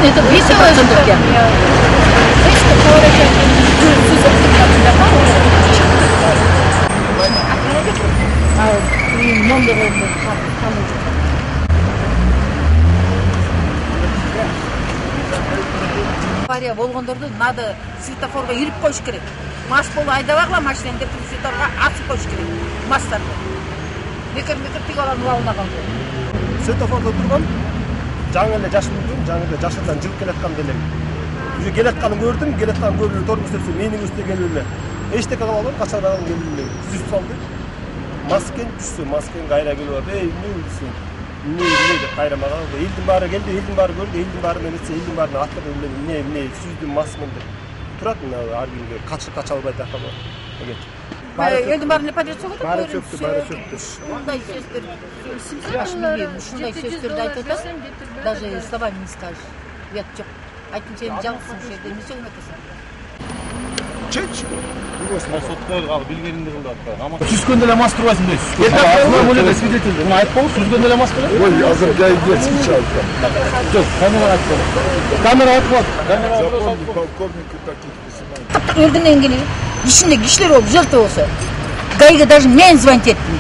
Это веселая штука. Авария болгондорду надо светофорго ирип коюш керек. Мас болуп айдабагыла машинаны кетирип светофорго асып коюш керек. Мастарды. Бекер тиги алып алынган. Светофордо турган жаңы эле жашындын, жаңы эле жашырдан жыгып келаткан деле. Уже келатканын көрдүм, келаткан көрүп тормуз тепсе менин үстүнө келип эле. Эчтеке кыла албайм, качадан келип эле сүзүп салды. Маскен түшсө, маскен кайра келип алып, эмне десем, эмне деп кайрамага алды. Элдин баары келди, элдин баары көрдү, элдин баары нерсе, элдин баарына аттырып эле эмне сүздүм масмын деп. Турат мына ар кимге кача албай такам. Элдин баарын полиция көтөрүп баары чөктү. Мындай сөздөр, ушундай сөздөрдү айтып атасың, даже словами не скажешь. Уят жок. Айтым сен жалгызсың ушул жерде, эмне сөйлөп атасың? Чеч. Сотко алып билгениңди кылды атпайбы. Түскөндө эле мас турбайсың дейсиз. Азыр бөлөдө свидетель. Мына айтпабы, түскөндө эле мас турбайсың? Ой, азыр жай кетсин чалды. Жок, камера айтпабы. Камера айтпабы. Полковник таких снимает. Элдин келип, ичинде кишилер болуп, жертва болсо. Гайга даже мен звонить еттим.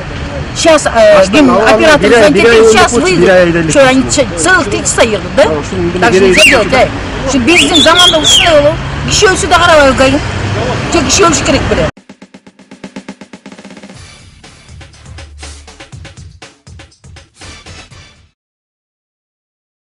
Сейчас оператор звонит, сейчас выйдет. Что, они целых 3 часа едут, да? Так что нельзя делать, да? Что биздин заманда ушундай болуп, киши өлсө да карабайбы гайга. Тек киши өлүш керек беле.